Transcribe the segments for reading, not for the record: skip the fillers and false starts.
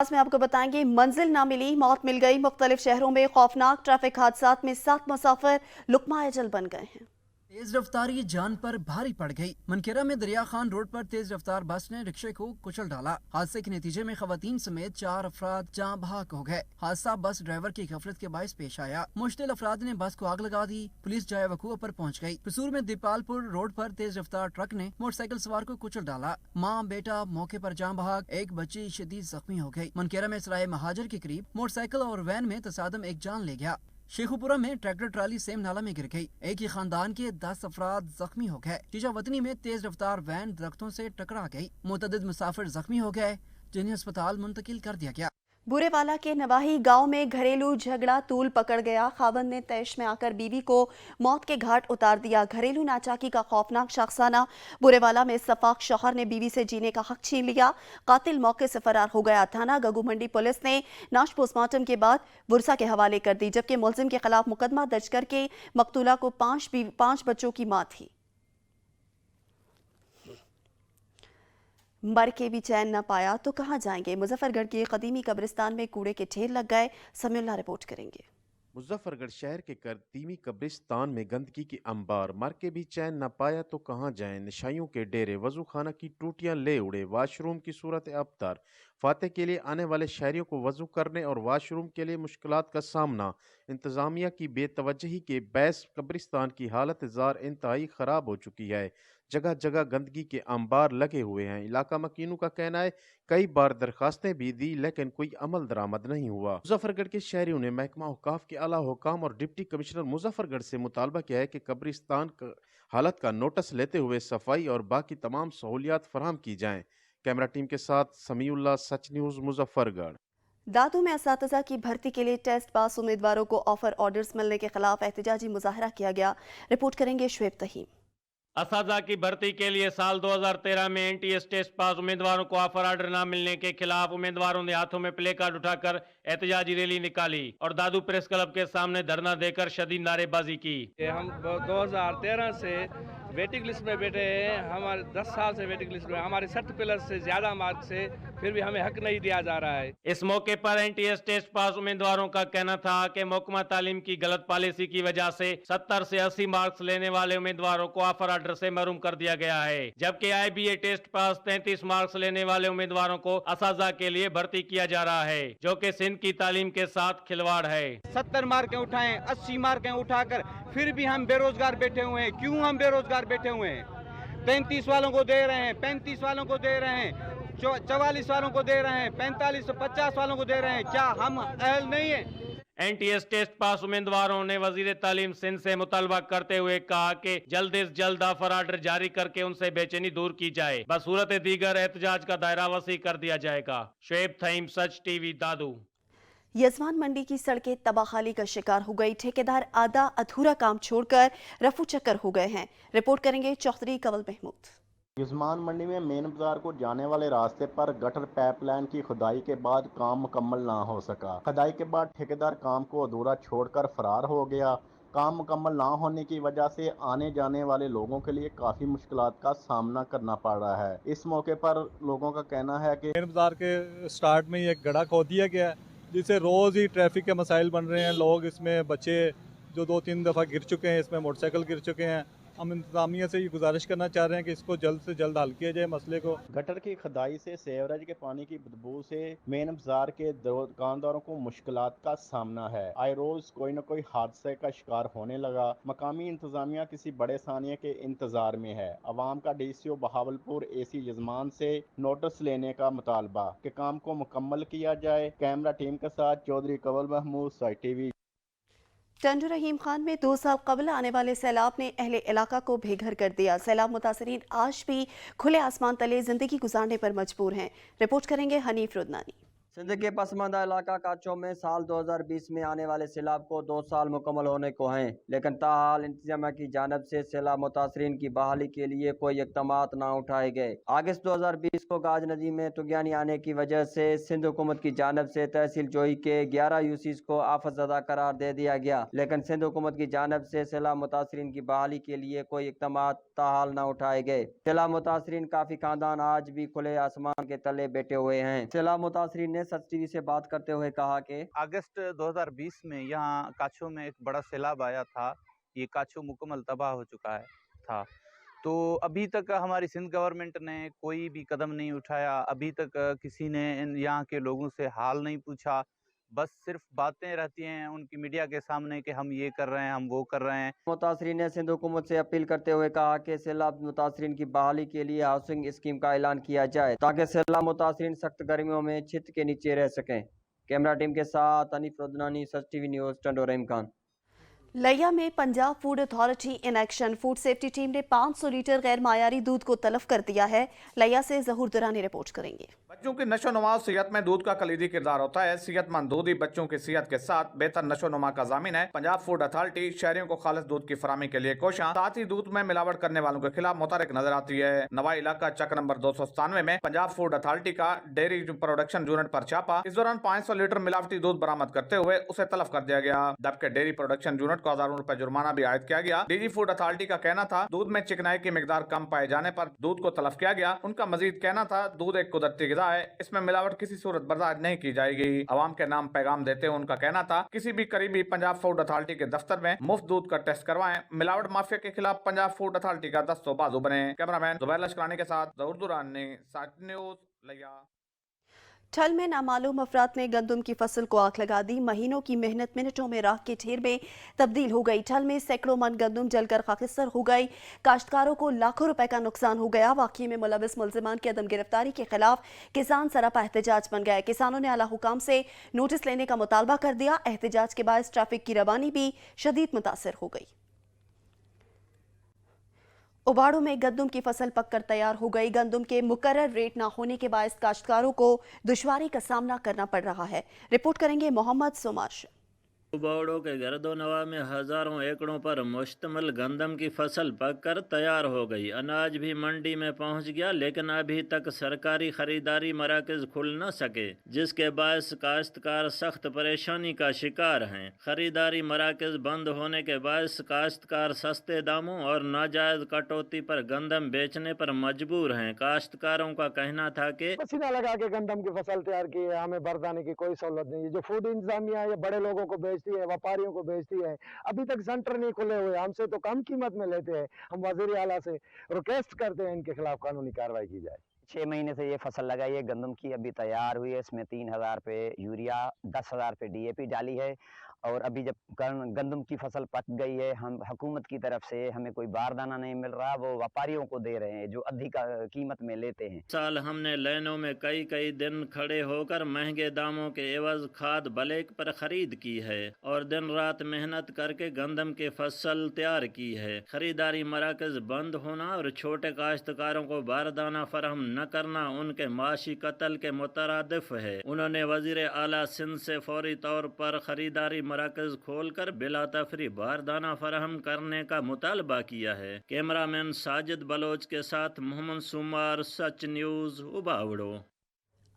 आज में आपको बताएंगे मंजिल ना मिली, मौत मिल गई। मुख्तलिफ शहरों में खौफनाक ट्रैफिक हादसात में 7 मुसाफिर लुकमा अजल बन गए हैं। तेज रफ्तारी जान पर भारी पड़ गई। मनकेरा में दरिया खान रोड पर तेज रफ्तार बस ने रिक्शे को कुचल डाला। हादसे के नतीजे में खवातीन समेत 4 अफराद जाँ बहक हो गए। हादसा बस ड्राइवर की गफलत के बायस पेश आया। मुश्तिल अफराद ने बस को आग लगा दी। पुलिस जाए वकूआ पर पहुंच गई। कसूर में दीपालपुर रोड पर तेज रफ्तार ट्रक ने मोटरसाइकिल सवार को कुचल डाला। माँ बेटा मौके पर जाँ बहक, एक बच्ची शदीद जख्मी हो गई। मनकेरा में सराय महाजर के करीब मोटरसाइकिल और वैन में तसादम एक जान ले गया। शेखुपुरा में ट्रैक्टर ट्राली सेम नाला में गिर गई। एक ही खानदान के 10 अफराद जख्मी हो गए। शीशा वतनी में तेज रफ्तार वैन दरख्तों से टकरा गई। मुतअद्दिद मुसाफिर जख्मी हो गए, जिन्हें अस्पताल मुंतकिल कर दिया गया। बुरेवाला के नवाही गांव में घरेलू झगड़ा तूल पकड़ गया। खावंद ने तैश में आकर बीवी को मौत के घाट उतार दिया। घरेलू नाचाकी का खौफनाक शख्साना। बुरेवाला में सफाक शौहर ने बीवी से जीने का हक छीन लिया। कातिल मौके से फरार हो गया। थाना गगू मंडी पुलिस ने नाश पोस्टमार्टम के बाद बुरसा के हवाले कर दी, जबकि मुलजिम के खिलाफ मुकदमा दर्ज करके मकतूला को 5 बच्चों की मां थी। मर के भी चैन न पाया तो कहां जाएंगे। मुजफ्फरगढ़ के कदीमी कब्रिस्तान में कूड़े के ढेर लग गए। समीउल्लाह रिपोर्ट करेंगे। मुजफ्फरगढ़ शहर के कदीमी कब्रिस्तान में गंदगी की अंबार। मर के भी चैन न पाया तो कहां जाएं। नशाइयों के डेरे, वजू खाना की टूटियां ले उड़े। वाशरूम की सूरत अबतर। फातह के लिए आने वाले शहरियों को वजू करने और वाशरूम के लिए मुश्किलात का सामना। इंतजामिया की बेतवजही के बैस कब्रिस्तान की हालत जार इंतहाई ख़राब हो चुकी है। जगह जगह गंदगी के अंबार लगे हुए हैं। इलाका मकीनों का कहना है कई बार दरखास्तें भी दी लेकिन कोई अमल दरामद नहीं हुआ। मुजफ्फरगढ़ के शहरियों ने महकमा औकाफ के आला हुकाम और डिप्टी कमिश्नर मुजफ्फरगढ़ से मुतालबा किया है कि कब्रिस्तान हालत का नोटिस लेते हुए सफाई और बाकी तमाम सहूलियात फराहम की जाएं। कैमरा टीम के साथ समीउल्लाह, सच न्यूज़, मुजफ्फरगढ़। दादू में असातिज़ा की भर्ती के लिए टेस्ट पास उम्मीदवारों को ऑफर ऑर्डर्स मिलने के खिलाफ एहतजाजी मुजाहरा किया गया। रिपोर्ट करेंगे शुएब तहीम। असातिज़ा की भर्ती के लिए साल 2013 में एनटीएस टेस्ट पास उम्मीदवारों को ऑफर ऑर्डर न मिलने के खिलाफ उम्मीदवारों ने हाथों में प्ले कार्ड उठाकर एहतजाजी रैली निकाली और दादू प्रेस क्लब के सामने धरना देकर शदीद नारेबाजी की। हम 2013 से वेटिंग लिस्ट में बैठे हैं। हमारे 10 साल से वेटिंग लिस्ट में, हमारे 60 प्लस से ज्यादा मार्क्स से फिर भी हमें हक नहीं दिया जा रहा है। इस मौके पर एनटीएस टेस्ट पास उम्मीदवारों का कहना था कि महकमा तालीम की गलत पॉलिसी की वजह से 70 से 80 मार्क्स लेने वाले उम्मीदवारों को ऑफर ऑर्डर से महरूम कर दिया गया है, जबकि आईबीए टेस्ट पास 33 मार्क्स लेने वाले उम्मीदवारों को असातिज़ा के लिए भर्ती किया जा रहा है, जो कि सिंध की तालीम के साथ खिलवाड़ है। 70 मार्कें उठाएं, 80 मार्कें उठाकर फिर भी हम बेरोजगार बैठे हुए हैं। क्यों हम बेरोजगार बैठे हुए हैं? 33 वालों को दे रहे हैं, 35 वालों को दे रहे हैं, 44 वालों को दे रहे हैं, 45 से 50 वालों को दे रहे हैं। क्या हम अहल नहीं है? एनटीएस टेस्ट पास उम्मीदवारों ने वजीर तालीम सिंध से मुतालबा करते हुए कहा कि जल्द से जल्द ऑफर ऑर्डर जारी करके उनसे बेचैनी दूर की जाए। बसूरत दीगर एहतजाज का दायरा वसी कर दिया जाएगा। शुएब थईम, सच टीवी, दादू। यजमान मंडी की सड़कें तबाहाली का शिकार हो गई। ठेकेदार आधा अधूरा काम छोड़कर रफू चक्कर हो गए हैं। रिपोर्ट करेंगे चौधरी कवल महमूद। यजमान मंडी में मेन बाजार को जाने वाले रास्ते पर गटर पाइपलाइन की खुदाई के बाद काम मुकम्मल ना हो सका। खुदाई के बाद ठेकेदार काम को अधूरा छोड़कर फरार हो गया। काम मुकम्मल ना होने की वजह से आने जाने वाले लोगों के लिए काफ़ी मुश्किलात का सामना करना पड़ रहा है। इस मौके पर लोगों का कहना है कि मेन बाजार के स्टार्ट में ही एक गड्ढा खोद दिया गया है, जिससे रोज़ ही ट्रैफिक के मसाइल बन रहे हैं। लोग इसमें बच्चे जो 2-3 दफ़ा गिर चुके हैं, इसमें मोटरसाइकिल गिर चुके हैं। हम इंतजामिया से ये गुजारिश करना चाह रहे हैं कि इसको जल्द से जल्द हल किया जाए मसले को। गटर की खुदाई से सेवरेज के पानी की बदबू से मेन बाजार के दुकानदारों को मुश्किलात का सामना है। आए रोज कोई न कोई हादसे का शिकार होने लगा। मकामी इंतजामिया किसी बड़े सानिया के इंतजार में है। अवाम का डीसीओ बहावलपुर एसी यजमान से नोटिस लेने का मुतालबा कि काम को मुकम्मल किया जाए। कैमरा टीम के साथ चौधरी कवल महमूद, साइट टीवी। टंडू रहीम खान में 2 साल कबल आने वाले सैलाब ने अहले इलाका को बेघर कर दिया। सैलाब मुतासरीन आज भी खुले आसमान तले जिंदगी गुजारने पर मजबूर हैं। रिपोर्ट करेंगे हनीफ रुदनानी। सिंध के पसमानदा इलाका काचो में साल 2020 में आने वाले सैलाब को 2 साल मुकम्मल होने को हैं, लेकिन ताहाल इंतजामिया की जानब से सैलाब मुतासरीन की बहाली के लिए कोई इक़दामात ना उठाए गए। अगस्त 2020 को गाज नदी में तुगयानी आने की वजह से सिंध हुकूमत की जानब से तहसील जोई के 11 यूसीज को आफत ज़दा करार दे दिया गया, लेकिन सिंध हुकूमत की जानब से सैलाब मुतासरीन की बहाली के लिए कोई इक़दामात ताहाल न उठाए गए। सैलाब मुतासरीन काफ़ी खानदान आज भी खुले आसमान के तले बैठे हुए हैं। सैलाब मुतासरीन ने सच टीवी से बात करते हुए कहा कि अगस्त 2020 में यहाँ काछू में एक बड़ा सैलाब आया था। ये काछू मुकम्मल तबाह हो चुका था। तो अभी तक हमारी सिंध गवर्नमेंट ने कोई भी कदम नहीं उठाया। अभी तक किसी ने यहाँ के लोगों से हाल नहीं पूछा। बस सिर्फ बातें रहती हैं उनकी मीडिया के सामने कि हम ये कर रहे हैं, हम वो कर रहे हैं। मुतासरीन ने सिंध हुकूमत से अपील करते हुए कहा कि सैलाब मुतासरीन की बहाली के लिए हाउसिंग स्कीम का ऐलान किया जाए ताकि सैलाब मुतासरीन सख्त गर्मियों में छत के नीचे रह सकें। कैमरा टीम के साथ अनीफ रोदनानी, सच टीवी न्यूज़, टंडो रहीम खान। लिया में Punjab food authority in action food safety team ने 500 लीटर गैर मायारी दूध को तलब कर दिया है। लिया से जहूर दुरानी रिपोर्ट करेंगे। बच्चों की नशोनुमा सेहत में दूध का कलीदी किरदार होता है। सेहतमंद दूध ही बच्चों की सेहत के साथ बेहतर नशोनुमा का जामिन है। पंजाब फूड अथॉरिटी शहरियों को खालिस दूध की फराहमी के लिए कोशिश, साथ ही दूध में मिलावट करने वालों के खिलाफ मुतहरिक नजर आती है। नवाई इलाका चक नंबर 297 में पंजाब फूड अथॉरिटी का डेयरी प्रोडक्शन यूनिट पर छापा। इस दौरान 500 लीटर मिलावटी दूध बरामद करते हुए उसे तलब कर दिया गया। जबकि डेयरी प्रोडक्शन यूनिट को हजारों रुपए जुर्माना भी आयद किया गया। डीजी फूड अथॉरिटी का कहना था दूध में चिकनाई की मिकदार कम पाए जाने पर दूध को तलब किया गया। उनका मजीद कहना था दूध एक कुदरती ग़िज़ा है, इसमें मिलावट किसी सूरत बर्दाश्त नहीं की जाएगी। आवाम के नाम पैगाम देते हुए उनका कहना था किसी भी करीबी पंजाब फूड अथॉरिटी के दफ्तर में मुफ्त दूध का टेस्ट करवाएं। मिलावट माफिया के खिलाफ पंजाब फूड अथॉरिटी का दस्तों बाजू बने। कैमरामैन जुबैर लश्करानी के साथ जहूर दुरानी, सच न्यूज़, लिया। ठल में नामालूम अफराद ने गंदम की फसल को आग लगा दी। महीनों की मेहनत मिनटों में राख के ढेर में तब्दील हो गई। ठल में सैकड़ों मन गंदम जलकर खाकिस्तर हो गई। काश्तकारों को लाखों रुपए का नुकसान हो गया। वाकये में मुलविस मुल्जिमान की अदम गिरफ्तारी के खिलाफ किसान सरापा एहतजाज बन गए। किसानों ने आला हुकाम से नोटिस लेने का मुतालबा कर दिया। एहतजाज के बाद ट्रैफिक की रवानी भी शदीद मुतासर हो गई। उबाड़ों में गंदम की फसल पककर तैयार हो गई। गंदम के मुकर्रर रेट न होने के बायस काश्तकारों को दुश्वारी का सामना करना पड़ रहा है। रिपोर्ट करेंगे मोहम्मद सुमार। उबाड़ों के गर्दो नवा में हज़ारों एकड़ों पर मुश्तमिल गंदम की फसल पककर तैयार हो गई। अनाज भी मंडी में पहुंच गया, लेकिन अभी तक सरकारी खरीदारी मराकज़ खुल न सके, जिसके बायस काश्तकार सख्त परेशानी का शिकार हैं। खरीदारी मराकज़ बंद होने के बायस काश्तकार सस्ते दामों और नाजायज़ कटौती पर गंदम बेचने पर मजबूर हैं। काश्तकारों का कहना था कि पसीना लगा के गंदम की फसल तैयार की है, हमें बरदाने की कोई सहूलत नहीं है। जो फूड इंतजामिया है बड़े लोगों को बेचती है, व्यापारियों को बेचती है। अभी तक सेंटर नहीं खुले हुए, हमसे तो कम कीमत में लेते हैं। हम वज़ीर आला से रिक्वेस्ट करते हैं इनके खिलाफ कानूनी कार्रवाई की जाए। 6 महीने से ये फसल लगाई है गंदम की, अभी तैयार हुई है। इसमें 3000 रुपये यूरिया, 10,000 रुपये DAP डाली है। और अभी जब गंदम की फसल पक गई है, हम हुकूमत की तरफ से हमें कोई बारदाना नहीं मिल रहा, वो व्यापारियों को दे रहे हैं जो अधिक कीमत में लेते हैं। साल हमने लाइनों में कई दिन खड़े होकर महंगे दामों के एवज खाद ब्लैक पर खरीद की है और दिन रात मेहनत करके गंदम की फसल तैयार की है। खरीदारी मराकज बंद होना और छोटे काश्तकारों को बारदाना फराहम न करना उनके माशी कत्ल के मुतरादिफ है। उन्होंने वजीर आला सिंध से फौरी तौर पर खरीदारी मराकज खोलकर बिला तफरी बारदाना फराहम करने का मुतालबा किया है। कैमरामैन साजिद बलोच के साथ मोहम्मद सुमार, सच न्यूज़, उबावड़ो।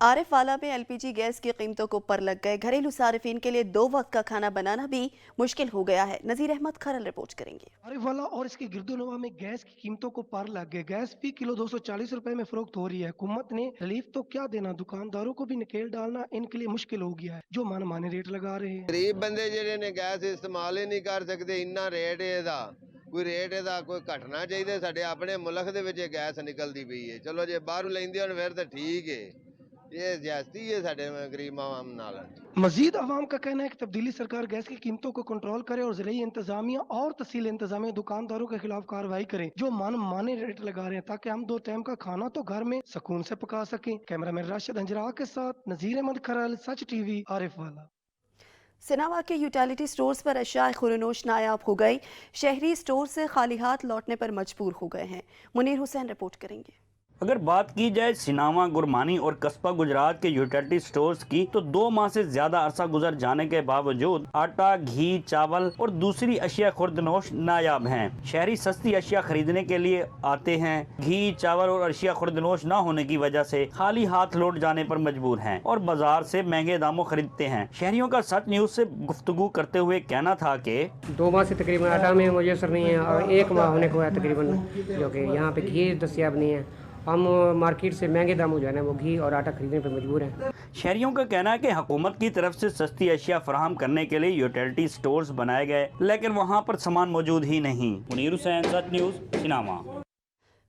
आरिफ वाला में LPG गैस की कीमतों को ऊपर लग गए। घरेलू सारिफिन के लिए 2 वक्त का खाना बनाना भी मुश्किल हो गया है। नजीर अहमद खरल रिपोर्ट करेंगे। आरिफ वाला और इसके गिरदोनवा में गैस की कीमतों को पार लग गए। गैस भी किलो 240 रुपए में फरोख्त हो रही है। हुकूमत ने रिलीफ तो क्या देना, दुकानदारों को भी नकेल डालना इनके लिए मुश्किल हो गया है, जो मनमाने रेट लगा रहे हैं। गरीब बंदे जेडे ने गैस इस्तेमाल ही नहीं कर सकते। इन्ना रेट है कोई रेट ਇਹਦਾ ਕੋਈ ਘਟਣਾ ਚਾਹੀਦਾ। ਸਾਡੇ ਆਪਣੇ ਮੁਲਕ ਦੇ ਵਿੱਚ ਗੈਸ ਨਿਕਲਦੀ ਪਈ ਹੈ। ਚਲੋ ਜੇ ਬਾਹਰੋਂ ਲੈਂਦੇ ਹੋਣ ਫਿਰ ਤਾਂ ਠੀਕ ਹੈ। ये ज्यादती है साढ़े गरीब आवाम नाल। मजीद आवाम का कहना है कि तब्दीली सरकार गैस की कीमतों को कंट्रोल करे और ज़िले इंतजामिया और तहसील इंतजामिया दुकानदारों के खिलाफ कार्रवाई करे जो माने रेट लगा रहे हैं, ताकि हम 2 टाइम का खाना तो घर में सुकून से पका सकें। कैमरामैन राशिद अंजरा के साथ नजीर अहमद खरल, सच TV, आरिफ वाला। सिनावा के यूटिलिटी स्टोर्स पर अशिया खुरनोश नायाब हो गई। शहरी स्टोर से खाली हाथ लौटने पर मजबूर हो गए हैं। मुनीर हुसैन रिपोर्ट करेंगे। अगर बात की जाए सिनावा, गुरमानी और कस्बा गुजरात के यूटिलिटी स्टोर्स की, तो 2 माह से ज्यादा अरसा गुजर जाने के बावजूद आटा, घी, चावल और दूसरी अशिया खुर्दनोश नायाब हैं। शहरी सस्ती अशिया खरीदने के लिए आते हैं। घी, चावल और अशिया खुर्दनोश न होने की वजह से खाली हाथ लौट जाने पर मजबूर हैं और बाजार से महंगे दामों खरीदते हैं। शहरियों का सच न्यूज़ से गुफ्तगू करते हुए कहना था कि 2 माह से तकरीबन आटा में मुयसर नहीं है और 1 माह होने को है तकरीबन, जो कि यहाँ पे घी दस्तियाब नहीं है हम मार्केट से महंगे दामों जो है ना वो घी और आटा खरीदने पर मजबूर हैं। शहरियों का कहना है कि हुकूमत की तरफ से सस्ती अशिया फराहम करने के लिए यूटिलिटी स्टोर्स बनाए गए, लेकिन वहाँ पर सामान मौजूद ही नहीं। मुनीर हुसैन, सच न्यूज़, सिनामा।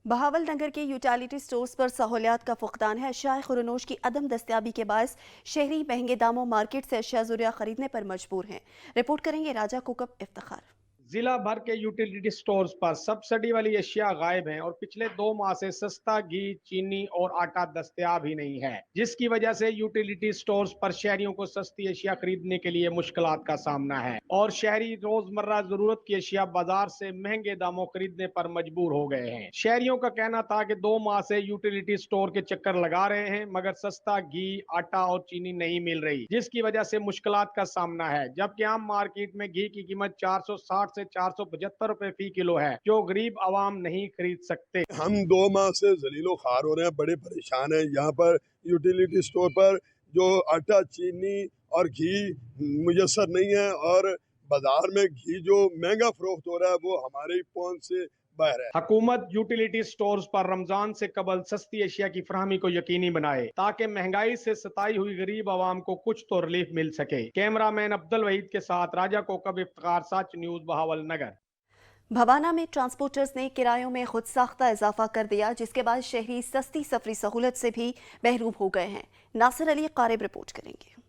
बहावल नगर के यूटिलिटी स्टोर्स पर सहूलियात का फुकदान है। अशिया खुरनोश की अदम दस्तयाबी के बायस शहरी महंगे दामों मार्केट से अशिया ज़रूरिया खरीदने पर मजबूर हैं। रिपोर्ट करेंगे राजा कोकब इफ्तिखार। जिला भर के यूटिलिटी स्टोर्स पर सब्सिडी वाली अशिया गायब हैं और पिछले 2 माह से सस्ता घी, चीनी और आटा दस्तयाब ही नहीं है, जिसकी वजह से यूटिलिटी स्टोर्स पर शहरियों को सस्ती अशिया खरीदने के लिए मुश्किलात का सामना है और शहरी रोजमर्रा जरूरत की अशिया बाजार से महंगे दामों खरीदने पर मजबूर हो गए हैं। शहरियों का कहना था कि 2 माह से यूटिलिटी स्टोर के चक्कर लगा रहे हैं मगर सस्ता घी, आटा और चीनी नहीं मिल रही, जिसकी वजह से मुश्किलात का सामना है। जबकि आम मार्केट में घी की कीमत 460 से 475 रुपए फी किलो है, जो गरीब आवाम नहीं खरीद सकते। हम 2 माह से जलीलो खार हो रहे हैं, बड़े परेशान हैं। यहाँ पर यूटिलिटी स्टोर पर जो आटा, चीनी और घी मुयसर नहीं है और बाजार में घी जो महंगा फरोख्त हो रहा है वो हमारे पहुंच से बाहर है। हुकूमत यूटिलिटी स्टोर्स पर रमजान से कबल सस्ती अशिया की फराहमी को यकीनी बनाए ताकि महंगाई से सताई हुई गरीब आवाम को कुछ तो रिलीफ मिल सके। कैमरामैन अब्दुल वहीद के साथ राजा कोकब इफ्तिखार, सच न्यूज़, बहावल नगर। भवाना में ट्रांसपोर्टर्स ने किरायों में खुद साख्ता इजाफा कर दिया, जिसके बाद शहरी सस्ती सफरी सहूलत से भी महरूम हो गए हैं। नासिर अली कारिब रिपोर्ट करेंगे।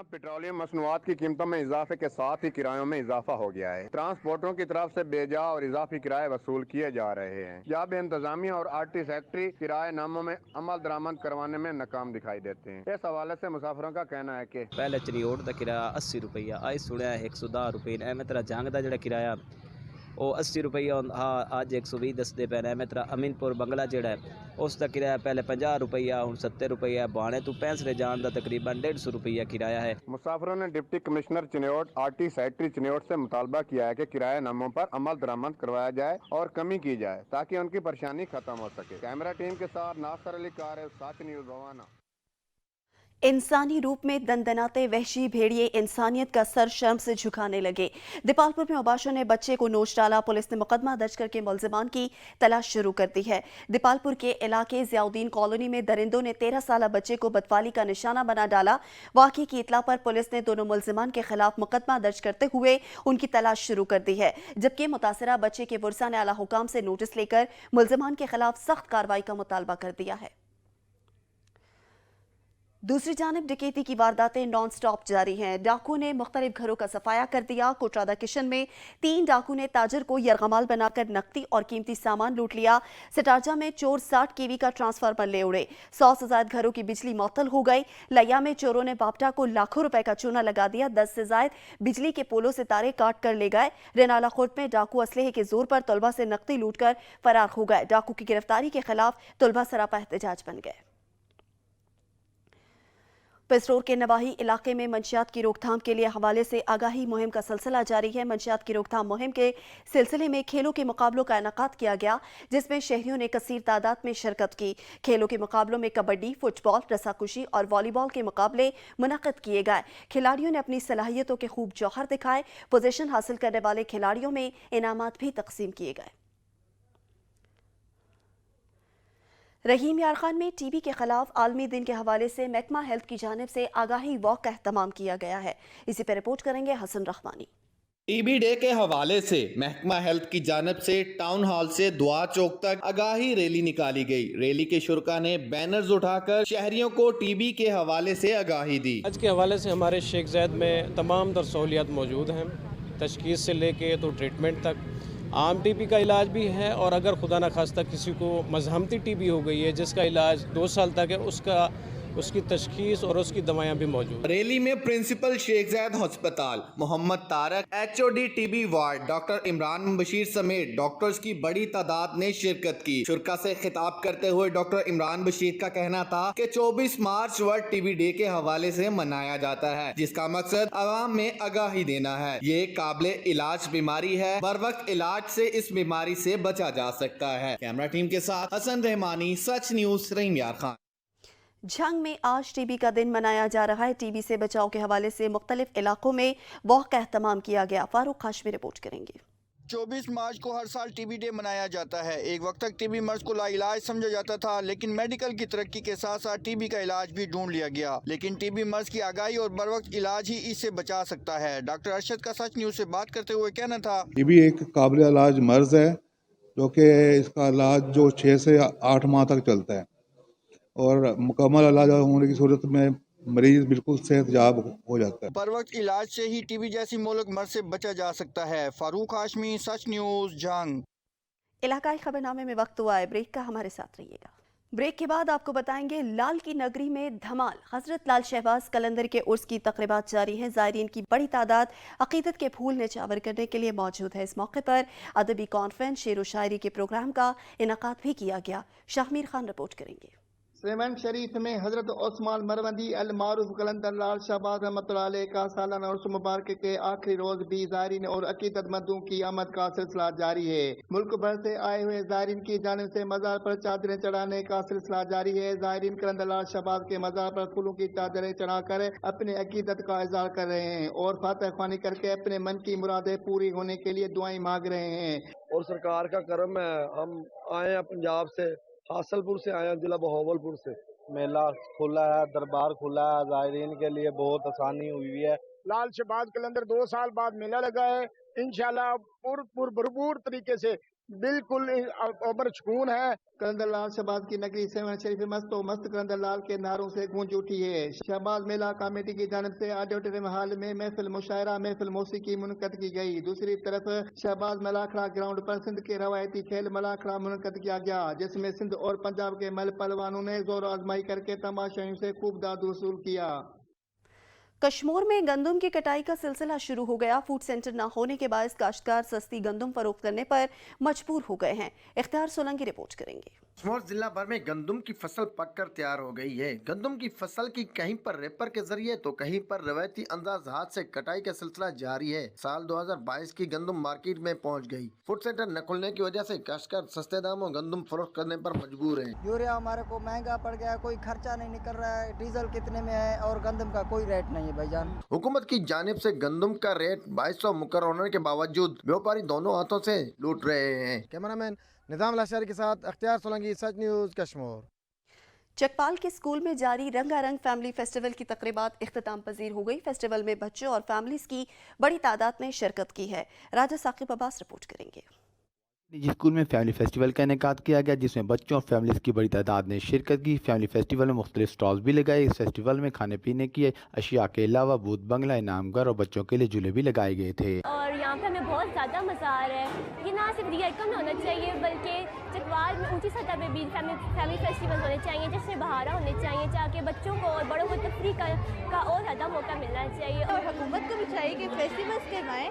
पेट्रोलियम मसनूआत की कीमतों में इजाफे के साथ ही किरायों में इजाफा हो गया है। ट्रांसपोर्टरों की तरफ से बेजा और इजाफी किराए वसूल किए जा रहे हैं। जब इंतजामिया और आरटी सेक्रेटरी किराए नामों में अमल दरामद करवाने में नाकाम दिखाई देते हैं। इस हवाले से मुसाफिरों का कहना है कि पहले चरियोड़ का किराया 80 रुपया, आज सुनिया 110 रुपये, एवं तरह जंग का जो किराया वो 80 रुपया हाँ अज 120 दसते पे। एवं तरह अमीनपुर बंगला जोड़ा है उसका किराया पहले 50 रुपया, हूँ 70 रुपया। बाणे तो पैंसरे जान का तकरीबन 150 रुपया किराया है। मुसाफिरों ने deputy commissioner Chiniot, RT secretary Chiniot से मुतालबा किया है कि किराए नामों पर अमल दरामद करवाया जाए और कमी की जाए ताकि उनकी परेशानी खत्म हो सके। कैमरा टीम के साथ नासिर अली कार, सच न्यूज़, भवाना। इंसानी रूप में दंदनाते वहशी भेड़िए इंसानियत का सर शर्म से झुकाने लगे। दीपालपुर में ओबाशों ने बच्चे को नोच डाला। पुलिस ने मुकदमा दर्ज करके मुलजिमान की तलाश शुरू कर दी है। दीपालपुर के इलाके ज़ियाउद्दीन कॉलोनी में दरिंदों ने 13 साला बच्चे को बदफाली का निशाना बना डाला। वाक़े की इतला पर पुलिस ने दोनों मुलजिमान के खिलाफ मुकदमा दर्ज करते हुए उनकी तलाश शुरू कर दी है, जबकि मुतासरा बच्चे के वर्सा ने आला हुकाम से नोटिस लेकर मुलजिमान के खिलाफ सख्त कार्रवाई का मुतालबा कर दिया है। दूसरी जानिब डकैती की वारदातें नॉन स्टॉप जारी हैं। डाकू ने मुख्तलिफ घरों का सफाया कर दिया। कोटरादा किशन में 3 डाकू ने ताजर को यरगमाल बनाकर नकदी और कीमती सामान लूट लिया। सटारजा में चोर 60 केवी का ट्रांसफार्मर ले उड़े। 100 से ज्यादा घरों की बिजली मअतल हो गई। लैया में चोरों ने बापटा को लाखों रुपए का चूना लगा दिया। 10 से ज्यादा बिजली के पोलों से तारे काट कर ले गए। रेनाला खुर्द में डाकू असलहे के जोर पर तलबा से नकदी लूट कर फरार हो गए। डाकू की गिरफ्तारी के खिलाफ तलबा सरापा एहतजाज बन गए। पिसरोर के नवाही इलाके में मंशियात की रोकथाम के लिए हवाले से आगाही मुहिम का सिलसिला जारी है। मंशियात की रोकथाम मुहिम के सिलसिले में खेलों के मुकाबलों का इनेकाद किया गया, जिसमें शहरियों ने कसीर तादाद में शिरकत की। खेलों के मुकाबलों में कबड्डी, फुटबॉल, रस्साकुशी और वॉलीबॉल के मुकाबले मुनक्किद किए गए। खिलाड़ियों ने अपनी सलाहियतों के खूब जौहर दिखाए। पोजीशन हासिल करने वाले खिलाड़ियों में इनामात भी तकसीम किए गए। रहीम यार खान में टीबी के खिलाफ आलमी दिन के हवाले से महकमा हेल्थ की जानिब से आगाही वॉक का एहतमाम किया गया है। इसी पर रिपोर्ट करेंगे हसन रहमानी। टीबी डे के हवाले से महकमा हेल्थ की जानिब से टाउन हॉल से दुआ चौक तक आगाही रैली निकाली गई। रैली के शुरका ने बैनर्स उठाकर शहरियों को टीबी के हवाले से आगाही दी। आज के हवाले से हमारे शेख ज़ैद में तमाम तर सहूलियात मौजूद हैं, तशखीस से लेके तो ट्रीटमेंट तक। आम टीबी का इलाज भी है और अगर खुदा न खास्ता किसी को मजहमती टीबी हो गई है जिसका इलाज 2 साल तक है, उसकी तशखीस और उसकी दवाइयाँ भी मौजूद। रैली में प्रिंसिपल शेख ज़ैद हस्पताल Mohammad Tariq, HOD TB ward doctor Imran Bashir समेत डॉक्टर्स की बड़ी तादाद ने शिरकत की। शुरका से खिताब करते हुए डॉक्टर इमरान बशीर का कहना था कि 24 मार्च वर्ल्ड टीबी डे के हवाले से मनाया जाता है, जिसका मकसद आवाम में आगाही देना है। ये काबिले इलाज बीमारी है, बर वक्त इलाज से इस बीमारी से बचा जा सकता है। कैमरा टीम के साथ हसन रहमानी, सच न्यूज़, रहीम यार खान। झंग में आज टीबी का दिन मनाया जा रहा है। टीबी से बचाव के हवाले से मुख्तलिफ इलाकों में वॉक का एहतमाम किया गया। फारूक हाशमी रिपोर्ट करेंगे। 24 मार्च को हर साल टीबी डे मनाया जाता है। एक वक्त तक टीबी मर्ज को लाइलाज समझा जाता था, लेकिन मेडिकल की तरक्की के साथ साथ टीबी का इलाज भी ढूंढ लिया गया। लेकिन टीबी मर्ज की आगाही और बर वक्त इलाज ही इससे बचा सकता है। डॉक्टर अरशद का सच न्यूज से बात करते हुए कहना था, टीबी एक काबिल इलाज मर्ज है जो कि इसका इलाज जो 6 से 8 माह तक चलता है और मुकम्मल इलाज होने की सूरत में मरीज बिल्कुल सेहतयाब हो जाता है। बर वक्त इलाज से ही टीबी जैसी मोहलिक मर्ज से बचा जा सकता है। फारूक हाशमी, सच न्यूज, जंग। इलाकाई खबरनामे में वक्त हुआ है ब्रेक का, हमारे साथ रहिएगा। ब्रेक के बाद आपको बताएंगे लाल की नगरी में धमाल। हजरत लाल शहबाज कलंदर के उर्स की तकरीबात जारी हैं। ज़ायरीन की बड़ी तादाद अकीदत के फूल निछावर करने के लिए मौजूद है। इस मौके पर अदबी कॉन्फ्रेंस, शेर व शायरी के प्रोग्राम का इनकाद भी किया गया। शाहमीर खान रिपोर्ट करेंगे। सेवन शरीफ में हजरत उस्मान मरवंदी अल मारूफ कलंदर लाल शहबाज रहमतुल्लाह अलैह का सालाना उर्स मुबारक के आखिरी रोज भी ज़ायरीन और अकीदतमंदों की आमद का सिलसिला जारी है। मुल्क भर से आए हुए ज़ायरीन की जानिब से मज़ार पर चादरें चढ़ाने का सिलसिला जारी है। ज़ायरीन कलंदर लाल शहबाज के मज़ार पर फूलों की चादरें चढ़ाकर अपने अकीदत का इज़हार कर रहे हैं और फातह ख्वानी करके अपने मन की मुरादें पूरी होने के लिए दुआएं मांग रहे हैं। और सरकार का करम है, हम आए हैं पंजाब से, हासलपुर से आए हैं, जिला बहावलपुर से। मेला खुला है, दरबार खुला है, ज़ायरीन के लिए बहुत आसानी हुई है। लाल शहबाज कलंदर 2 साल बाद मेला लगा है। इंशाल्लाह भरपूर तरीके से बिल्कुल अमर सुकून है। कलंदर लाल शहबाज की नगरी सेवन शरीफ मस्तो मस्त कलंदर लाल के नारों से गूंज उठी है। शहबाज मेला कमेटी की जानिब से ऑडिटोरियम हॉल में महफिल मुशायरा, महफिल मौसीकी मुनक़द की गई। दूसरी तरफ शहबाज मलाखड़ा ग्राउंड पर सिंध के रवायती खेल मलाखड़ा मुनक़द किया गया, जिसमें सिंध और पंजाब के मल पहलवानों ने जोर आजमाई करके तमाशाइयों से खूब दाद वसूल किया। कश्मीर में गंदम की कटाई का सिलसिला शुरू हो गया। फूड सेंटर न होने के बायस काश्तकार सस्ती गंदम फरोख्त करने पर मजबूर हो गए हैं। इख्तियार सोलंकी रिपोर्ट करेंगे। कश्मीर जिला भर में गंदम की फसल पककर तैयार हो गई है। गंदम की फसल की कहीं पर रेपर के जरिए तो कहीं पर रवायती अंदाज हाथ से कटाई का सिलसिला जारी है। साल 2022 की गंदम मार्केट में पहुंच गई। फूड सेंटर न खुलने की वजह से काश्तकार सस्ते दामों गंदम फरोख्त करने पर मजबूर है। यूरिया हमारे को महंगा पड़ गया, कोई खर्चा नहीं निकल रहा है, डीजल कितने में है और गंदम का कोई रेट नहीं है भाईजान। हुकूमत की जानिब से गंदम का रेट 2200 मुकर्रर होने के बावजूद व्यापारी दोनों हाथों से लूट रहे हैं। कैमरामैन निजाम लाशरी के साथ अख्तियार सोलंकी, सच न्यूज, कश्मीर। चकपाल के स्कूल में जारी रंगारंग फैमिली फेस्टिवल की तकरीबात इख्तिताम पजीर हो गई। फेस्टिवल में बच्चों और फैमिलीज की बड़ी तादाद ने शिरकत की है। राजा साकिब अब्बास रिपोर्ट करेंगे। निजी स्कूल में फैमिली फेस्टिवल का इनेकाद किया गया, जिसमें बच्चों और फैमिलीज की बड़ी तादाद ने शिरकत की। फैमिली फेस्टिवल में मुख्तलिफ स्टॉल्स भी लगाए। इस फेस्टिवल में खाने पीने की अशिया के अलावा भूत बंगला, इनामघर और बच्चों के लिए झूले भी लगाए गए थे। और यहाँ पे हमें बहुत ज़्यादा मज़ा आ रहा है। ये ना सिर्फ रियाकम में होना चाहिए बल्कि चकवाल में ऊंची सतह पे भी फैमिली फेस्टिवल होने चाहिए, जैसे बहारा होने चाहिए, ताकि बच्चों को और बड़ों को तफरीह का और ज़्यादा मौका मिलना चाहिए। और हुकूमत को भी चाहिए कि फेस्टिवल्स करवाएं,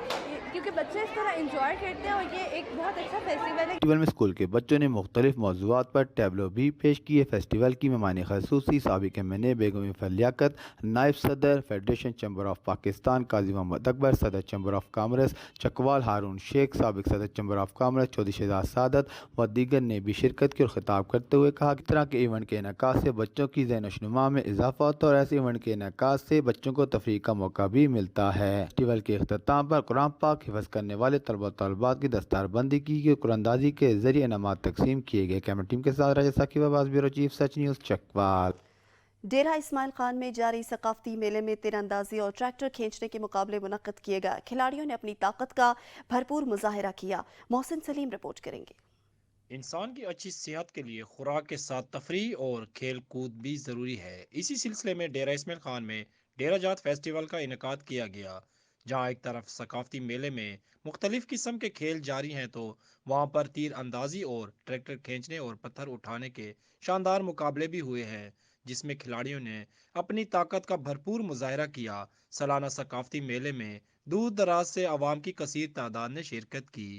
क्योंकि बच्चे इस तरह इंजॉय करते हैं और ये एक बहुत अच्छा फेस्टिवल है। फेस्टिवल में स्कूल के बच्चों ने मुख्तलिफ मौज़ूआत पर टैबलो भी पेश किए। फेस्टिवल की मेहमान खसूसी साबिक़ एमएनए बेगम लियाकत, नायब सदर federation chamber of Pakistan Qazi Muhammad Akbar, सदर chamber of commerce Chakwal Haroon Sheikh, साबिक़ सदर chamber of commerce Chaudhry Shahzad Saadat व दीगर ने भी शिरकत की और खिताब करते हुए कहा कि इस तरह के इवेंट के इनेकाद से बच्चों की ज़हन-ओ-शुमा में इजाफा होता है और ऐसे इवेंट के इनेकाद से बच्चों को तफरीह का मौका भी मिलता है। फेस्टिवल के इख्तिताम पर कुरान पाक हिफ्ज़ करने वाले तलबा तलबात की दस्तारबंदी की गई। कुरानंदाजी के जरिए इनामात तकसीम किए गए। कैमरा टीम के साथ राजा साकिब अब्बास, ब्यूरो चीफ, सच न्यूज़, चकवाल। डेरा इस्माइल खान में जारी सकाफती मेले में तीरंदाजी और ट्रैक्टर खींचने के मुकाबले मुनक्कद किए गए। खिलाड़ियों ने अपनी ताकत का भरपूर मुजाहिरा किया। मोहसिन सलीम रिपोर्ट करेंगे। इंसान की अच्छी सेहत के लिए खुराक के साथ तफरीह और खेल कूद भी ज़रूरी है। इसी सिलसिले में डेरा इस्माइल खान में डेरा जात फेस्टिवल का इनेकाद किया गया, जहाँ एक तरफ सकाफती मेले में मुख्तलिफ किस्म के खेल जारी हैं तो वहाँ पर तीर अंदाजी और ट्रैक्टर खींचने और पत्थर उठाने के शानदार मुकाबले भी हुए हैं, जिसमें खिलाड़ियों ने अपनी ताकत का भरपूर मुजाहिरा किया। सालाना सकाफती मेले में दूर दराज से आवाम की कसीर तादाद ने शिरकत की।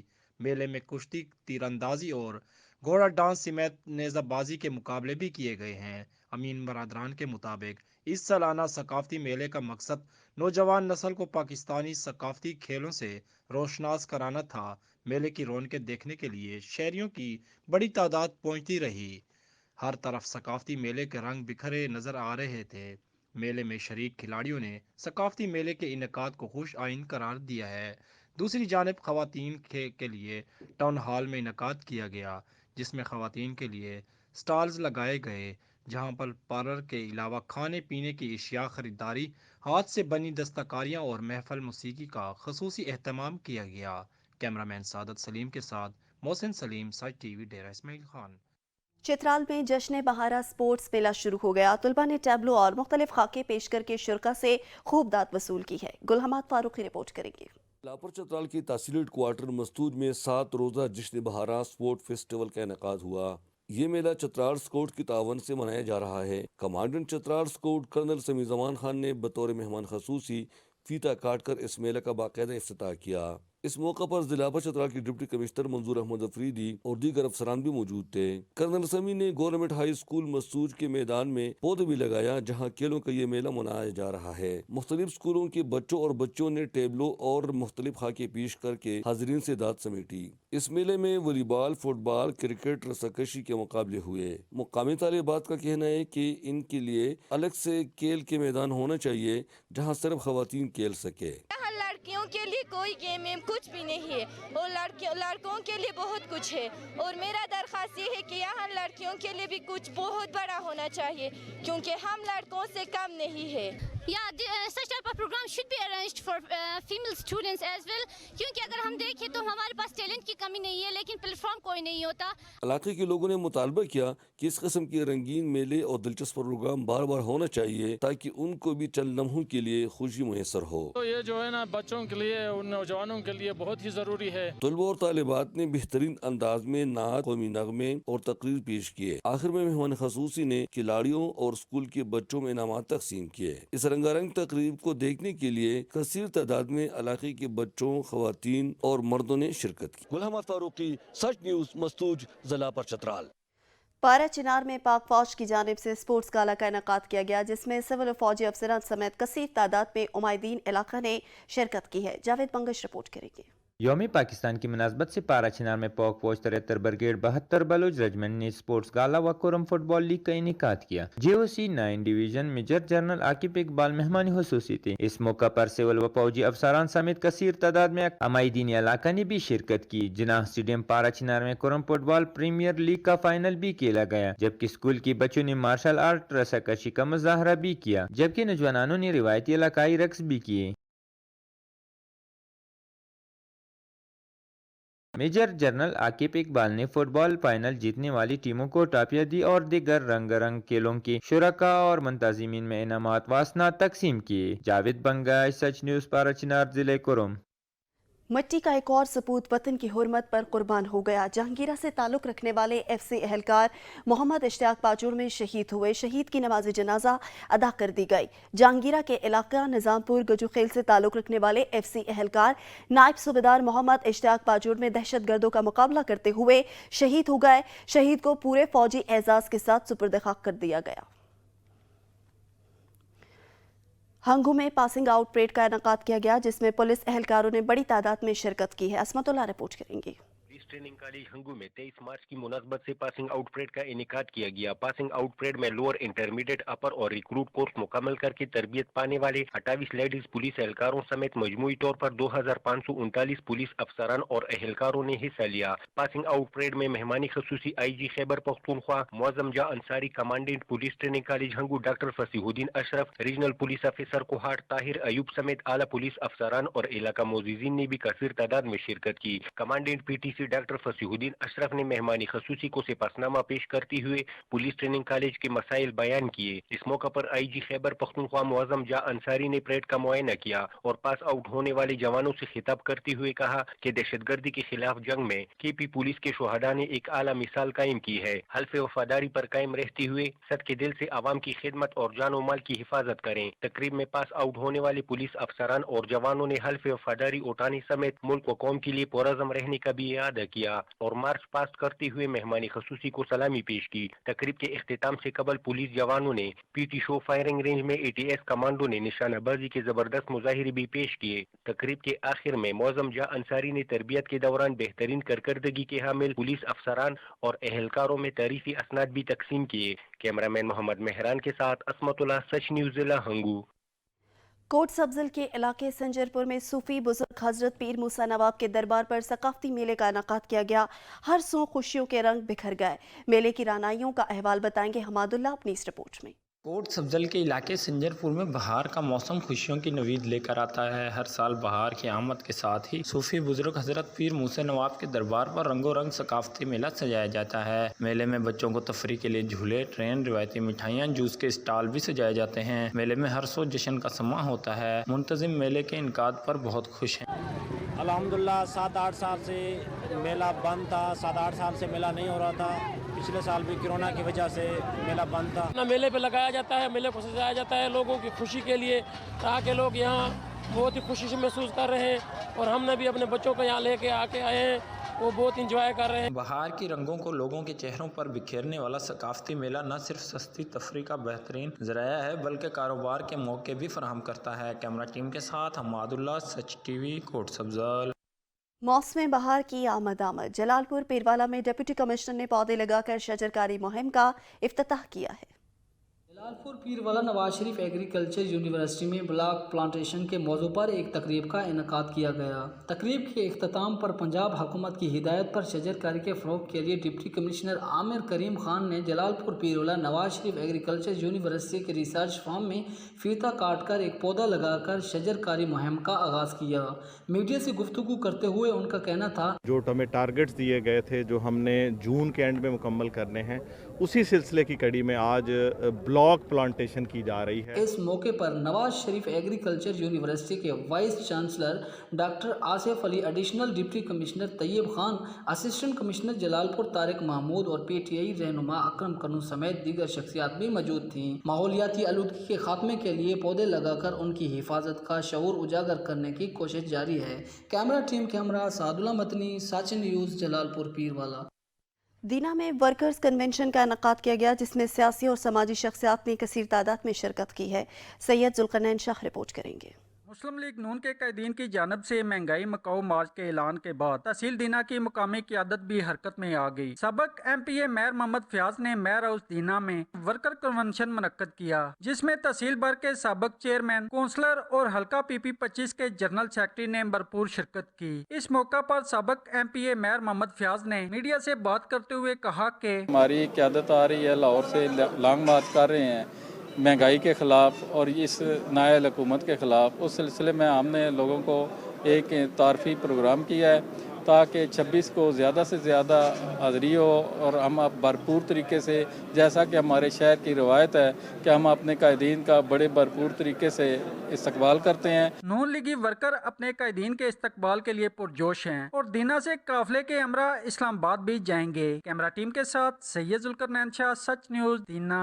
मेले में कुश्ती, तीरंदाजी और घोड़ा डांस समेत नेज़ाबाजी के मुकाबले भी किए गए हैं। अमीन बरादरान के मुताबिक इस सालाना सकाफती मेले का मकसद नौजवान नस्ल को पाकिस्तानी सकाफती खेलों से रोशनास कराना था। मेले की रौनकें देखने के लिए शहरियों की बड़ी तादाद पहुंचती रही। हर तरफ सकाफती मेले के रंग बिखरे नजर आ रहे थे। मेले में शरीक खिलाड़ियों ने सकाफती मेले के इनेकाद को खुश आइन करार दिया है। दूसरी जानिब खवातीन के लिए टाउन हॉल में इनकाद किया गया, जिसमें खवातीन के लिए स्टॉल्स लगाए गए, जहां पर पार्लर के अलावा खाने पीने की अशिया खरीदारी, हाथ से बनी दस्तकारियां और महफल मौसीकी का खसूसी एहतमाम किया गया। कैमरामैन सादत सलीम के साथ मोहसिन सलीम, साइट टीवी, डेरा इस्माइल खान। चित्राल में जश्न बहारा स्पोर्ट्स मेला शुरू हो गया। तुलबा ने टैबलो और मुख्तलिफ खाके पेश करके शुरा से खूब दाद वसूल की है। गुलहमाद फारूक की रिपोर्ट करेंगे। लापर चतराल की तहसील क्वार्टर मस्तूद में 7 रोज़ा जश्न बहारा स्पोर्ट फेस्टिवल का इनेकाद हुआ। ये मेला चतराल स्काउट की तावन से मनाया जा रहा है। कमांडेंट चतराल स्काउट कर्नल समी जमान खान ने बतौर मेहमान खसूसी फीता काट कर इस मेले का बाकायदा इफ्तिताह किया। इस मौका पर जिला चतराल की डिप्टी कमिश्नर मंजूर अहमद अफरीदी और दीगर अफसरान भी मौजूद थे। कर्नल समी ने गवर्नमेंट हाई स्कूल मसूज के मैदान में पौधे भी लगाया, जहां खेलों का ये मेला मनाया जा रहा है। मुख्तलिफ स्कूलों के बच्चों और बच्चों ने टेबलों और मुख्तलिफ खाके पेश करके हाजरीन से दाद समेटी। इस मेले में वॉलीबॉल, फुटबॉल, क्रिकेट, रस्साकशी के मुकाबले हुए। मुकामी तालिबात का कहना है कि इनके लिए अलग से खेल के मैदान होना चाहिए, जहाँ सिर्फ खवातीन खेल सके। लड़कियों के लिए कोई गेम कुछ भी नहीं है और लड़कों के लिए बहुत कुछ है, और मेरा दरख्वास्त ये है कि यहाँ लड़कियों के लिए भी कुछ बहुत बड़ा होना चाहिए, क्योंकि हम लड़कों से कम नहीं है। such type of program should be arranged for female students as well, क्योंकि अगर हम देखें तो हमारे पास टैलेंट की कमी नहीं है, लेकिन प्लेटफॉर्म कोई नहीं होता। इलाके के लोगों ने मुतालबा किया कि इस किस्म के रंगीन मेले और दिलचस्प प्रोग्राम बार बार होना चाहिए, ताकि उनको भी चंद लम्हों के लिए खुशी मुयसर हो। तो ये जो है ना बच्चों के लिए और नौजवानों के लिए बहुत ही जरूरी है। तलबा और तालिबात ने बेहतरीन अंदाज में नात, कौमी नगमे और तकरीर पेश किए। आखिर में मेहमान खसूसी ने खिलाड़ियों और स्कूल के बच्चों में इनामात तकसीम किए। इस रंगारंग तकरीब को देखने के लिए कसीर तादाद में इलाके के बच्चों, खवातीन और मर्दों ने शिरकत की। गुलहमद फारूकी, सच न्यूज़, मस्तूज, जिला पर चतराल। पारा चिनार में पाक फौज की जानिब से स्पोर्ट्स गाला का इनेकाद किया गया, जिसमें सिविल और फौजी अफसरान समेत कसीर तादाद में उमायदीन इलाका ने शिरकत की है। जावेद बंगश रिपोर्ट करेंगे। यौम पाकिस्तान की मुनासबत से पारा चिनार में पाक फौज 73 ब्रिगेड 72 बलोच रेजिमेंट ने स्पोर्ट्स गाला व कोरम फुटबॉल लीग का इनेकाद किया। JOC 9 division major general Aqib Iqbal मेहमानी हुसूसी थे। इस मौका पर सिविल व फौजी अफसरान समेत कसीर तादाद में अमायदीन इलाका ने भी शिरकत की। जिनाह स्टेडियम पारा चिनार में कोरम फुटबॉल प्रीमियर लीग का फाइनल भी खेला गया, जबकि स्कूल के बच्चों ने मार्शल आर्ट रस्साकशी का मुजाहरा भी किया, जबकि नौजवानों ने रिवायती इलाकाई रक्स भी किए। मेजर जनरल आकिब इकबाल ने फुटबॉल फाइनल जीतने वाली टीमों को ट्रॉफियां दी और दीगर रंगारंग खेलों के शुरका और मुंतजिमीन में इनामात वासना तकसीम किए। जावेद बंगाई, सच न्यूज़, पारा चिनार, जिले कोरम। मिट्टी का एक और सपूत वतन की हुर्मत पर कुर्बान हो गया। जहांगीरा से ताल्लुक रखने वाले FC एहलकार मोहम्मद इश्तियाक पाजूर में शहीद हुए। शहीद की नमाज जनाजा अदा कर दी गई। जहांगीरा के इलाका निजामपुर गजुखेल से ताल्लुक रखने वाले FC एहलकार नायब सूबेदार मोहम्मद इश्तियाक पाजूर में दहशतगर्दों का मुकाबला करते हुए शहीद हो गए। शहीद को पूरे फौजी एजाज के साथ सुपुर्द खाक कर दिया गया। हंगू में पासिंग आउट परेड का इनेकाद किया गया, जिसमें पुलिस एहलकारों ने बड़ी तादाद में शिरकत की है। असमतुल्लाह रिपोर्ट करेंगी। ट्रेनिंग कॉलेज हंगू में 23 मार्च की मुनासबत से पासिंग आउट परेड का इनेकाद किया गया। पासिंग आउट परेड में लोअर इंटरमीडिएट, अपर और रिक्रूट कोर्स मुकम्मल करके तरबियत पाने वाले 28 लेडीज पुलिस एहलकारों समेत मजमूई तौर पर 2539 पुलिस अफसरान और एहलकारों ने हिस्सा लिया। पासिंग आउट परेड में मेहमानी खसूसी IG खैबर पख्तूनख्वा मुअज्जम जा Ansari, commandant police training college Hangu doctor Fasihuddin Ashraf, regional police officer Kohat Tahir Ayub समेत आला पुलिस अफसरान और इलाका मोजीजीन ने भी कसीर तादाद में शिरकत की। Commandant PTC doctor Fasihuddin Ashraf ने मेहमानी खसूसी को सिपासनामा पेश करते हुए पुलिस ट्रेनिंग कॉलेज के मसाइल बयान किए। इस मौका पर IG खैबर पख्तूनख्वा मुअज्जम जा अंसारी ने परेड का मुआयना किया और पास आउट होने वाले जवानों से खिताब करते हुए कहा कि दहशतगर्दी के खिलाफ जंग में KP पुलिस के शुहदा ने एक आला मिसाल कायम की है। हल्फे वफादारी पर कायम रहते हुए सदके दिल से आवाम की खिदमत और जानो माल की हिफाजत करें। तकरीब में पास आउट होने वाले पुलिस अफसरान और जवानों ने हल्फे वफादारी उठाने समेत मुल्क व कौम के लिए पुरअज़म रहने का भी इरादा किया और मार्च पास्ट करते हुए मेहमानी खसूसी को सलामी पेश की। तकरीब के इख्तिताम से कबल पुलिस जवानों ने PT शो फायरिंग रेंज में ATS कमांडो ने निशानाबाजी के जबरदस्त मुजाहिरे भी पेश किए। तकरीब के आखिर में मौजम जा अंसारी ने तरबियत के दौरान बेहतरीन कारकर्दगी के हामिल पुलिस अफसरान और एहलकारों में तारीफी असनाद भी तकसीम किए। कैमरामैन मोहम्मद मेहरान के साथ असमतुल्लाह, सच न्यूज़, जिला हंगू। कोट सब्जल के इलाके संजरपुर में सूफी बुजुर्ग हजरत पीर मूसा नवाब के दरबार पर सकाफती मेले का इनेकाद किया गया। हर सू खुशियों के रंग बिखर गए। मेले की रानाइयों का अहवाल बताएंगे हमादुल्ला अपनी इस रिपोर्ट में। कोट सब्जल के इलाके संजरपुर में बहार का मौसम खुशियों की नवीद लेकर आता है। हर साल बहार की आमद के साथ ही सूफी बुजुर्ग हजरत पीर मूसा नवाब के दरबार पर रंगों रंग सकाफती मेला सजाया जाता है। मेले में बच्चों को तफरी के लिए झूले, ट्रेन, रिवायती मिठाइयाँ, जूस के स्टॉल भी सजाए जाते हैं। मेले में हर सो जश्न का समा होता है। मुंतजिम मेले के इनकाद पर बहुत खुश हैं। अल्हम्दुलिल्लाह 7-8 साल से मेला बंद था। 7-8 साल से मेला नहीं हो रहा था। पिछले साल भी कोरोना की वजह से मेला बंद था। मेले पे लगाया जाता है, मेले को सजाया जाता है लोगों की खुशी के लिए, ताकि लोग यहाँ बहुत ही खुशी से महसूस कर रहे हैं और हमने भी अपने बच्चों को यहाँ लेके आके आए हैं, वो बहुत इंजॉय कर रहे हैं। बहार की रंगों को लोगों के चेहरों पर बिखेरने वाला सकाफती मेला न सिर्फ सस्ती तफरी का बेहतरीन जराया है बल्कि कारोबार के मौके भी फराहम करता है। कैमरा टीम के साथ हमादुल्ला, सच टीवी, कोट सब्जल। मौसम बहार की आमद जलालपुर पीरवाला में डिप्टी कमिश्नर ने पौधे लगाकर शजरकारी मुहिम का इफ्तिताह किया है। जलालपुर पीरवाला नवाज शरीफ एग्रीकल्चर यूनिवर्सिटी में ब्लॉक प्लांटेशन के मौजू पर एक तकरीब का इनेकाद किया गया। तकरीब के इख्तिताम पर पंजाब हुकूमत की हिदायत पर शजरकारी के फ़रोग़ के लिए डिप्टी कमिश्नर आमिर करीम खान ने जलालपुर पीरवाला नवाज शरीफ एग्रीकल्चर यूनिवर्सिटी के रिसर्च फार्म में फीता काट कर एक पौधा लगाकर शजरकारी मुहिम का आगाज़ किया। मीडिया से गुफ्तगू करते हुए उनका कहना था, जो हमें टारगेट्स दिए गए थे, जो हमने जून के एंड में मुकम्मल करने हैं, उसी सिलसिले की कड़ी में आज ब्लॉक प्लांटेशन की जा रही है। इस मौके पर नवाज शरीफ एग्रीकल्चर यूनिवर्सिटी के vice chancellor doctor Asif Ali, additional deputy commissioner Tayyab Khan, assistant commissioner Jalalpur Tariq Mahmood और PTI रहनुमा अकरम कनू समेत दीगर शख्सियात भी मौजूद थीं। माहौलियाती आलूदगी के खात्मे के लिए पौधे लगाकर उनकी हिफाजत का शऊर उजागर करने की कोशिश जारी है। कैमरा टीम के हमरा सादुल्ला मतनी, साच न्यूज़, जलालपुर पीरवाला। दीना में वर्कर्स कन्वेंशन का इनेकाद किया गया, जिसमें सियासी और समाजी शख्सियात ने कसीर तादाद में शिरकत की है। सैयद जुल्करनैन शाह रिपोर्ट करेंगे। मुस्लिम लीग नून के कैदीन की जानब से महंगाई मकाऊ मार्च के ऐलान के बाद तहसील दीना की मुकामी क़यादत भी हरकत में आ गई। सबक MPA मेयर मोहम्मद फयाज ने मेयर हाउस दीना में वर्कर कन्वेंशन मुनक्कद किया, जिसमें तहसील भर के सबक चेयरमैन, काउंसलर और हल्का PP 25 के जनरल सेक्रेटरी ने भरपूर शिरकत की। इस मौका पर सबक MPA मेयर मोहम्मद फयाज ने मीडिया से बात करते हुए कहा कि हमारी क़यादत आ रही है, लाहौर से लॉन्ग मार्च कर रहे हैं महंगाई के ख़िलाफ़ और इस नायल हुकूमत के ख़िलाफ़। उस सिलसिले में हमने लोगों को एक तारफ़ी प्रोग्राम किया है ताकि 26 को ज़्यादा से ज़्यादा हाज़री हो और हम अब भरपूर तरीके से, जैसा कि हमारे शहर की रवायत है कि हम अपने कैदीन का बड़े भरपूर तरीके से इस्तकबाल करते हैं। नून लीगी वर्कर अपने कैदीन के इस्तकबाल के लिए पुरजोश हैं और दीना से काफिले के हमरा इस्लामाबाद भी जाएंगे। कैमरा टीम के साथ सैयद जुल्करनैन शाह, सच न्यूज़, दीना।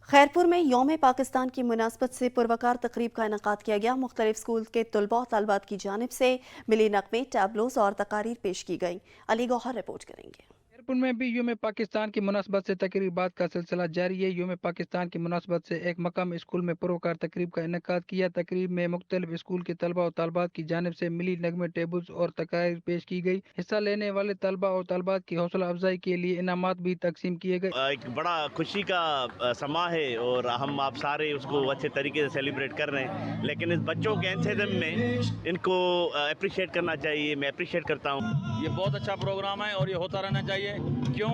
खैरपुर में यौम पाकिस्तान की मुनासबत से पुरवकार तकरीब का इनेकाद किया गया। मुख्तलिफ स्कूल के तलबा और तालिबात की जानिब से मिली नगमे, टैबलोज और तकारीर पेश की गई। अली गौहर रिपोर्ट करेंगे। खैरपुर में भी यौम पाकिस्तान की मुनासबत से तकरीबात का सिलसिला जारी है। यौम पाकिस्तान की मुनासबत से एक मकाम स्कूल में पुरवकार तकरीब का इनेकाद किया। तकरीब में मुख्तलिफ स्कूल के तलबा और तालिबात की जानिब से मिली नगमे, टेबल्स और तकारीर पेश की गई। हिस्सा लेने वाले तलबा और तालिबात की हौसला अफजाई के लिए इनामात भी तकसीम किए गए। एक बड़ा खुशी का समा है और हम आप सारे उसको अच्छे तरीके से सेलिब्रेट कर रहे हैं, लेकिन इस बच्चों के एंथुसियाज्म में इनको अप्रिशिएट करना चाहिए। मैं अप्रिशिएट करता हूँ। ये बहुत अच्छा प्रोग्राम है और ये होता रहना चाहिए। क्यों?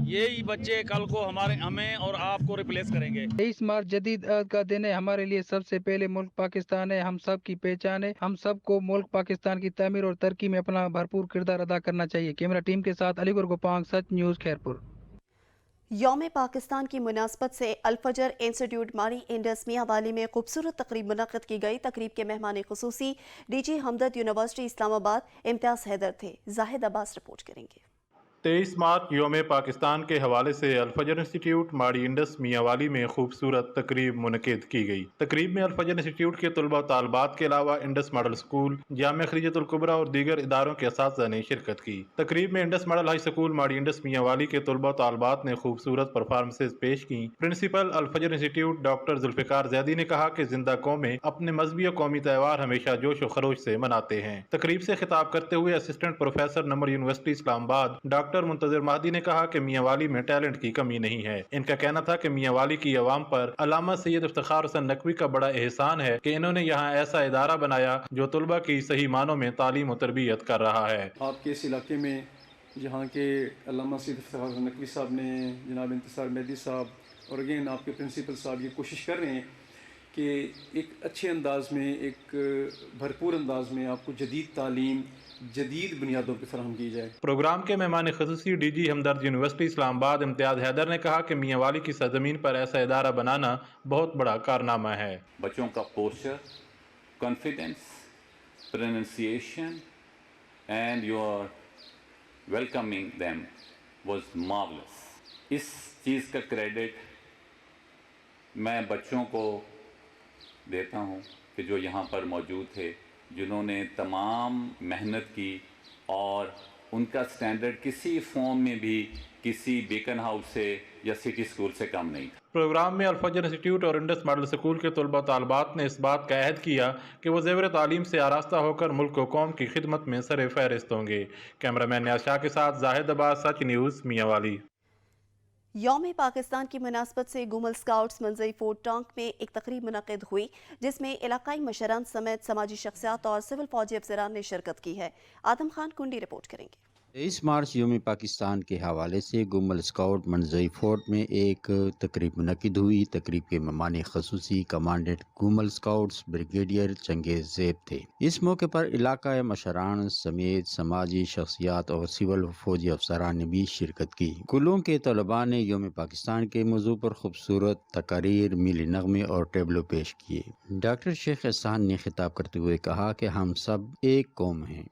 यही बच्चे कल को हमें और आपको रिप्लेस करेंगे। 23 मार्च जदीद अहद का दिन है। हमारे लिए सबसे पहले मुल्क पाकिस्तान है, हम सब की पहचान है। हम सबको मुल्क पाकिस्तान की तामीर और तरक्की में अपना भरपूर किरदार अदा करना चाहिए। कैमरा टीम के साथ अलीगढ़ गोपांग, सच न्यूज़, खैरपुर। यौम पाकिस्तान की मुनासबत से अल-फजर इंस्टीट्यूट मारी इंडस मियांवाली में खूबसूरत तकरीब मुनक़्क़द की गई। तकरीब के मेहमान खुसूसी DG हमदर्द यूनिवर्सिटी इस्लामाबाद इम्तियाज़ हैदर थे। जाहिद अब्बास रिपोर्ट करेंगे। 23 मार्च यौम पाकिस्तान के हवाले से अल-फजर इंस्टीट्यूट माड़ी इंडस मियांवाली में खूबसूरत तकरीब मुनक़्क़द की गई। तकरीब में अल-फजर इंस्टीट्यूट के तलबा तालिबात के अलावा इंडस मॉडल स्कूल, जामिया खदीजतुल कुबरा और दीगर इदारों के असातिज़ा ने शिरकत की। तकरीब में Indus model high school Mari Indus Mianwali के तलबा तालिबात ने खूबसूरत परफॉर्मेंसेज पेश की। Principal Al-Fajr institute doctor Zulfiqar Zaidi ने कहा कि जिंदा कौमें अपने मजहबी और कौमी त्यौहार हमेशा जोश व खरोश से मनाते हैं। तकरीब से खिताब करते हुए असिस्टेंट प्रोफेसर नंबर university Islamabad doctor doctor Muntazir Mahdi ने कहा कि मियां वाली में टैलेंट की कमी नहीं है। इनका कहना था कि मियां वाली की अवाम पर अल्लामा सैयद इफ्तिखार हुसैन नकवी का बड़ा एहसान है कि इन्होंने यहाँ ऐसा इदारा बनाया जो तलबा की सही मानों में तालीम और तरबियत कर रहा है। आपके इस इलाके में जहाँ के अल्लामा सैयद इफ्तिखार हुसैन नकवी साहब ने, जनाब इंतसार मेहदी साहब और अगेन आपके प्रिंसिपल साहब ये कोशिश कर रहे हैं कि एक अच्छे अंदाज में, एक भरपूर अंदाज में आपको जदीद तालीम जदीद बुनियादों पर फराहम की जाए। प्रोग्राम के मेहमान ख़ुसूसी DG हमदर्द यूनिवर्सिटी इस्लामाबाद इम्तियाज़ हैदर ने कहा कि मियां वाली की सरजमीन पर ऐसा इदारा बनाना बहुत बड़ा कारनामा है। बच्चों का posture, confidence, pronunciation and your welcoming them was marvellous. इस चीज़ का क्रेडिट मैं बच्चों को देता हूँ कि जो यहाँ पर मौजूद थे, जिन्होंने तमाम मेहनत की और उनका स्टैंडर्ड किसी फॉर्म में भी किसी बेकन हाउस से या सिटी स्कूल से कम नहीं था। प्रोग्राम में अल-फजर इंस्टीट्यूट और इंडस मॉडल स्कूल के तलबा तालबात ने इस बात का अहद किया कि वो ज़ेवर तालीम से आरास्ता होकर मुल्क व कौम की खिदमत में सर फहरिस्त होंगे। कैमरामैन नियाज़ शाह के साथ जाहिद अब्बास, सच न्यूज़, मियां वाली। यौम पाकिस्तान की मुनासबत से गुमल स्काउट्स मंजई फोर्ट टोंक में एक तकरीब मुनक़िद हुई जिसमें इलाकाई मशरान समेत समाजी शख्सियात और सिविल फौजी अफसरान ने शिरकत की है। आदम खान कुंडी रिपोर्ट करेंगे। 23 मार्च यौम पाकिस्तान के हवाले से गुमल स्काउट मंजई फोर्ट में एक तकरीब मुनक़िद हुई। तकरीब के मेहमान ख़ुसूसी commandant Gomal scouts brigadier Changez Zeb थे। इस मौके पर इलाका मशरान समेत समाजी शख्सियात और सिविल फौजी अफसरान ने भी शिरकत की। कुल्लों के तलबा ने यौम पाकिस्तान के मौजू पर खूबसूरत तकारीर, मिली नगमे और टेबलो पेश किए। डॉक्टर शेख एहसान ने खिताब करते हुए कहा कि हम सब एक कौम हैं।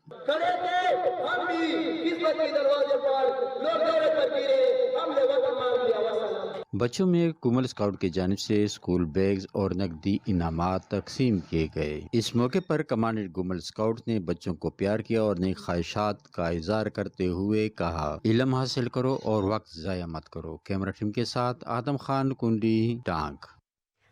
बच्चों में गुमल स्काउट की जानिब से स्कूल बैग्स और नकदी इनामात तकसीम किए गए। इस मौके पर कमांडेंट गुमल स्काउट ने बच्चों को प्यार किया और नई ख्वाहिशात का इज़हार करते हुए कहा, इल्म हासिल करो और वक्त ज़ाया मत करो। कैमरा टीम के साथ आदम खान कुंडी, टांग।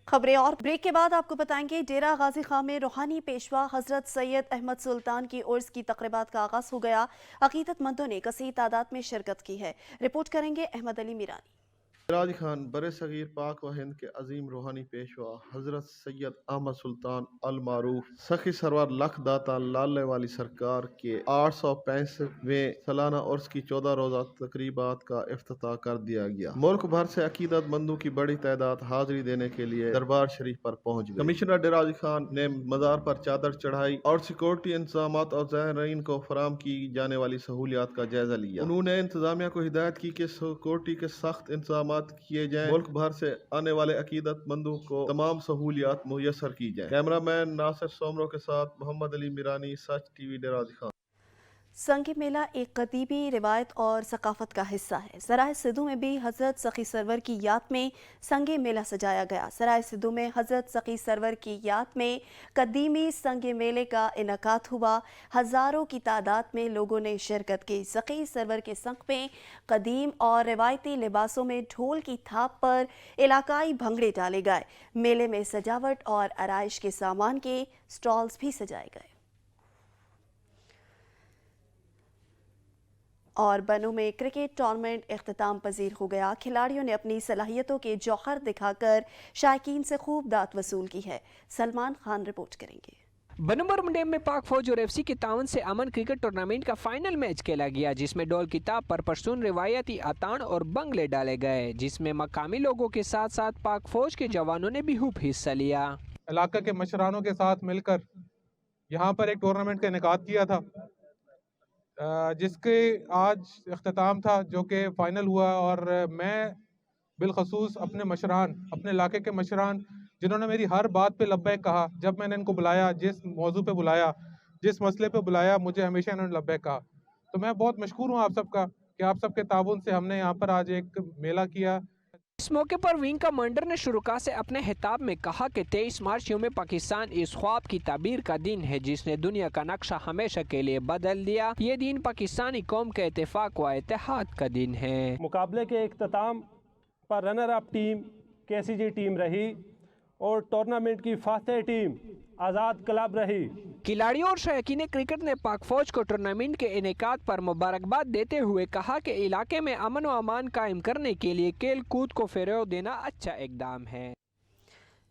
खबरें और ब्रेक के बाद आपको बताएंगे डेरा गाजी खां में रूहानी पेशवा हजरत सैयद अहमद सुल्तान की उर्स की तकरीबात का आगाज हो गया। अकीदतमंदों ने कसीर तादाद में शिरकत की है। रिपोर्ट करेंगे अहमद अली मीरानी। राज खान बरे सगीर पाक व हिंद के अजीम रूहानी पेशवा हजरत सैयद अहमद सुल्तान अल मारूफ सखी सरवर लख दाता लाले वाली सरकार के 865वें सालाना उर्स की 14 रोज़ा तकरीबात का इफ्तिताह कर दिया गया। मुल्क भर से अकीदतमंदों की बड़ी तादाद हाजिरी देने के लिए दरबार शरीफ पर पहुँच गई। कमिश्नर डेराज खान ने मज़ार पर चादर चढ़ाई और सिक्योरिटी इंतजाम और ज़ायरीन को फराम की जाने वाली सहूलियात का जायजा लिया। उन्होंने इंतजामिया को हिदायत की कि सिक्योरिटी के सख्त इंतजाम किए जाएं, मुल्क भर से आने वाले अकीदतमंदों को तमाम सहूलियात मुयस्सर की जाएं। कैमरामैन नासिर सोमरो के साथ मोहम्मद अली मीरानी, सच टीवी, डेरा खान। संग मेला एक कदीमी रिवायत और सकाफत का हिस्सा है। सराय सिद्धू में भी हजरत सखी सरवर की याद में संग मेला सजाया गया। सराय सिद्धू में हजरत सखी सरवर की याद में कदीमी संग मेले का इनकाद हुआ। हजारों की तादाद में लोगों ने शिरकत की। सखी सरवर के संग में कदीम और रिवायती लिबासों में ढोल की थाप पर इलाकाई भंगड़े डाले गए। मेले में सजावट और आराइश के सामान के स्टॉल्स भी सजाए गए। और बनू में क्रिकेट टूर्नामेंट इख्तिताम पजीर हो गया। खिलाड़ियों ने अपनी सलाहियतों के जौहर दिखाकर शायकीन से खूब दाद वसूल की है। सलमान खान रिपोर्ट करेंगे। बनूबर मंडेम में पाक फौज और FC के तावन से अमन क्रिकेट टूर्नामेंट का फाइनल मैच खेला गया, जिसमें ढोल की ताप पर परसून रिवायती अतान और बंगले डाले गए, जिसमें मकामी लोगों के साथ साथ पाक फौज के जवानों ने भी खूब हिस्सा लिया। इलाका के मशरानों के साथ मिलकर यहाँ पर एक टूर्नामेंट का इनेकाद किया था, जिसके आज इख्तिताम था, जो कि फ़ाइनल हुआ। और मैं बिलखसूस अपने मशरान, अपने इलाके के मशरान, जिन्होंने मेरी हर बात पे लब्बैक कहा, जब मैंने इनको बुलाया, जिस मौजू पे बुलाया, जिस मसले पे बुलाया, मुझे हमेशा इन्होंने लब्बैक कहा। तो मैं बहुत मशकूर हूँ आप सबका कि आप सबके ताबून से हमने यहाँ पर आज एक मेला किया। इस मौके पर विंग कमांडर ने शुरुका से अपने खिताब में कहा कि 23 मार्च यौम पाकिस्तान इस ख्वाब की ताबीर का दिन है जिसने दुनिया का नक्शा हमेशा के लिए बदल दिया। ये दिन पाकिस्तानी कौम के इत्तेफाक व इत्तेहाद का दिन है। मुकाबले के इख्तिताम पर runner up team KCG team रही और टूर्नामेंट की फातह टीम आज़ाद क्लब रही। खिलाड़ियों और शौकीन क्रिकेट ने पाक फौज को टूर्नामेंट के इनेकाद पर मुबारकबाद देते हुए कहा कि इलाके में अमन व अमान कायम करने के लिए खेल कूद को फ़रोग़ देना अच्छा इक़दाम है।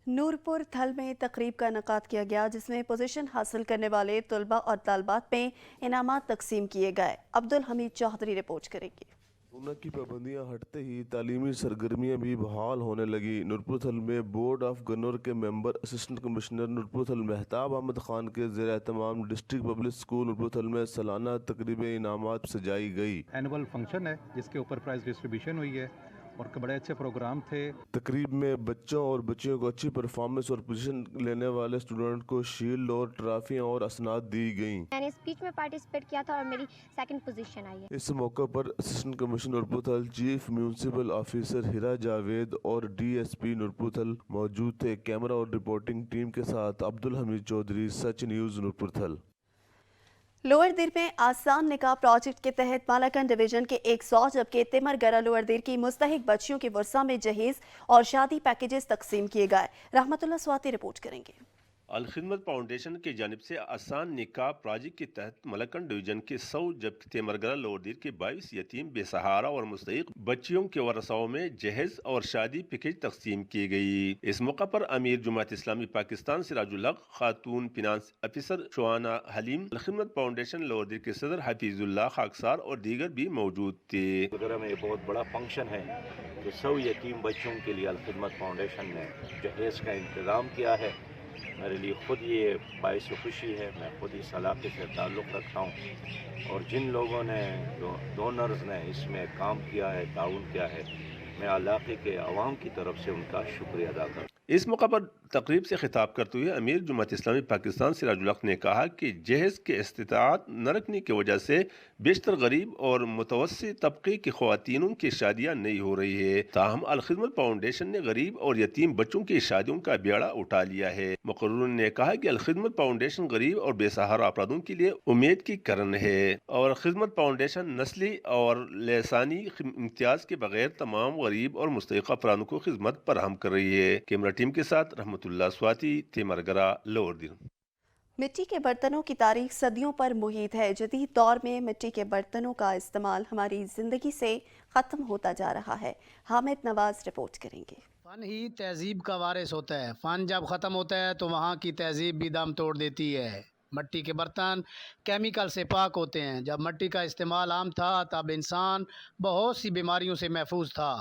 नूरपुर थल में तकरीब का इनेकाद किया गया जिसमें पोजीशन हासिल करने वाले तलबा और तालबात में इनामात तकसीम किए गए। अब्दुल हमीद चौधरी रिपोर्ट करेंगे। कोरोना की पाबंदियां हटते ही तालीमी सरगर्मियां भी बहाल होने लगी। नूरपुर थल में बोर्ड ऑफ गवर्नर के मेंबर असिस्टेंट कमिश्नर नूरपुर थल मेहताब अहमद खान के ज़ेर एहतमाम डिस्ट्रिक्ट पब्लिक स्कूल नूरपुर थल में सालाना तकरीब इनामात सजाई गई। एनुअल फंक्शन है जिसके ऊपर प्राइज डिस्ट्रीब्यूशन हुई है और बड़े अच्छे प्रोग्राम थे। तकरीब में बच्चों और बच्चियों को अच्छी परफॉर्मेंस और पोजीशन लेने वाले स्टूडेंट को शील्ड और ट्रॉफियां और असनाद दी गई। मैंने स्पीच में पार्टिसिपेट किया था और मेरी सेकंड पोजीशन आई है। इस मौके पर असिस्टेंट कमिश्नर नूरपुर थल, चीफ म्यूनसिपल ऑफिसर हिरा जावेद और DSP नूरपुर थल मौजूद थे। कैमरा और रिपोर्टिंग टीम के साथ अब्दुल हमीद चौधरी, सच न्यूज़ नूरपुर थल। लोअर दिर में आसान निकाह प्रोजेक्ट के तहत मालाकंड डिवीजन के 100 जबकि तिमरगरा लोअर दिर की मुस्तहिक बच्चियों के वर्सा में जहेज और शादी पैकेजेस तकसीम किए गए। रहमतुल्लाह स्वाति रिपोर्ट करेंगे। अलखिदमत फाउंडेशन की जानिब से आसान निकाह प्रोजेक्ट के तहत मलकन डिवीजन के 100 जबकि तेमरगरा लोअर दिर के 22 यतीम बेसहारा और मुस्तहिक बच्चियों के वरसाओं में जहेज और शादी पैकेज तकसीम की गई। इस मौका पर अमीर जुमात इस्लामी पाकिस्तान सिराजुल हक, खातून finance officer Shoana Haleem, Alkhidmat foundation lower Dir के सदर हफीजुल्लाह खाकसार और दीगर भी मौजूद थे। में बहुत बड़ा फंक्शन है कि 100 यतीम बच्चों के लिए अलखिदमत फाउंडेशन ने जहेज का इंतज़ाम किया है। मेरे लिए ख़ुद ये बाइस खुशी है। मैं ख़ुद इस इलाके से ताल्लुक़ रखता हूँ और जिन लोगों ने डोनर्स ने इसमें काम किया है, ताउन किया है, मैं इलाके के अवाम की तरफ से उनका शुक्रिया अदा करता हूँ। इस मौका पर तकरीब से खिताब करते हुए अमीर जुमात इस्लामी पाकिस्तान सिराजुल हक ने कहा कि जहेज के इस्तिताअत न रखने की वजह से बेशतर गरीब और मुतवस्सित तबके की ख़वातीनों की शादियाँ नहीं हो रही है। ताहम अलखिदमत फाउंडेशन ने गरीब और यतीम बच्चों की शादियों का बेड़ा उठा लिया है। मुकर्रर ने कहा कि अलखिदमत फाउंडेशन गरीब और बेसहारा अफरादों के लिए उम्मीद की किरण है और खिदमत फाउंडेशन नस्ली और लसानी इम्तियाज के बगैर तमाम गरीब और मुस्तहिक अफरादों को खिदमत फराहम कर रही है। कैमरा टीम के साथ रहमतुल्लाह स्वाति, तेमरगरा लोअर दिर। मिट्टी के बर्तनों की तारीख सदियों पर मुहित है। जदीद दौर में मिट्टी के बर्तनों का इस्तेमाल हमारी जिंदगी से ख़त्म होता जा रहा है। हामिद नवाज रिपोर्ट करेंगे। फ़न ही तहजीब का वारिस होता है। फ़न जब ख़त्म होता है तो वहाँ की तहजीब भी दम तोड़ देती है। मिट्टी के बर्तन केमिकल से पाक होते हैं। जब मिट्टी का इस्तेमाल आम था तब इंसान बहुत सी बीमारियों से महफूज था।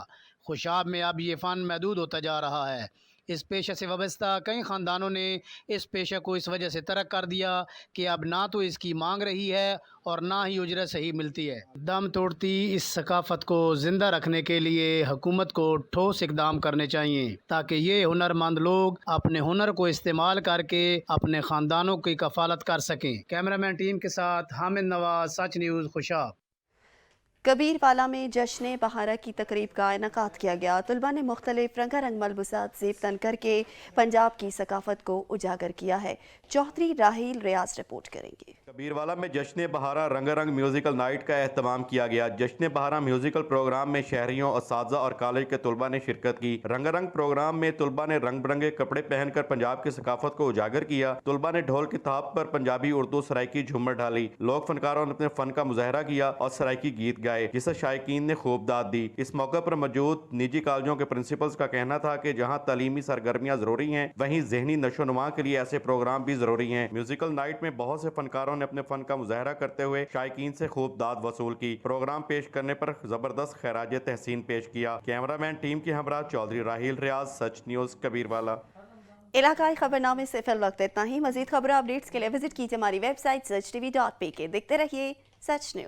खुशाब में अब ये फ़न महदूद होता जा रहा है। इस पेशे से वाबस्ता कई ख़ानदानों ने इस पेशे को इस वजह से तर्क कर दिया कि अब ना तो इसकी मांग रही है और ना ही उजरत सही मिलती है। दम तोड़ती इस सकाफ़त को ज़िंदा रखने के लिए हुकूमत को ठोस इक़दाम करने चाहिए ताकि ये हुनरमंद लोग अपने हुनर को इस्तेमाल करके अपने ख़ानदानों की कफ़ालत कर सकें। कैमरामैन टीम के साथ हामिद नवाज, सच न्यूज़, खुशाब। कबीरवाला में जश्न बहारा की तकरीब का इनेकाद किया गया। तलबा ने मुख्तलिफ रंगारंग मलबूसात ज़ेब तन करके पंजाब की सकाफत को उजागर किया है। चौधरी राहील रियाज रिपोर्ट करेंगे। कबीरवाला में जश्न बहारा रंगारंग म्यूजिकल नाइट का एहतमाम किया गया। जश्न बहारा म्यूजिकल प्रोग्राम में शहरियों, असातिज़ा और कॉलेज के तलबा ने शिरकत की। रंगारंग प्रोग्राम में तलबा ने रंग बिरंगे कपड़े पहनकर पंजाब की सकाफत को उजागर किया। तलबा ने ढोल की थाप पर पंजाबी, उर्दू, सराइकी झूमर ढाली। लोक फनकारों ने अपने फन का मुजाहरा किया और सराइकी गीत गाए जिसे शायकीन ने खूब दाद दी। इस मौके पर मौजूद निजी कॉलेजों के प्रिंसिपल्स का कहना था कि जहां तालीमी सरगर्मियां जरूरी हैं वहीं जहनी नशोनुमा के लिए ऐसे प्रोग्राम भी जरूरी हैं। म्यूजिकल नाइट में बहुत से फनकारों ने अपने फन का मुजाहरा करते हुए शायकीन से खूब दाद वसूल की। प्रोग्राम पेश करने पर जबरदस्त खैराज तहसीन पेश किया। कैमरामैन टीम के हमरा चौधरी राहील रियाज, सच न्यूज़, कबीरवाला। इलाकाई खबरनामे से फिल वक्त इतना ही। मजीद खबर अपडेट्स के लिए विजिट कीजिए हमारी वेबसाइट sach tv.pk। देखते रहिए सच न्यूज़।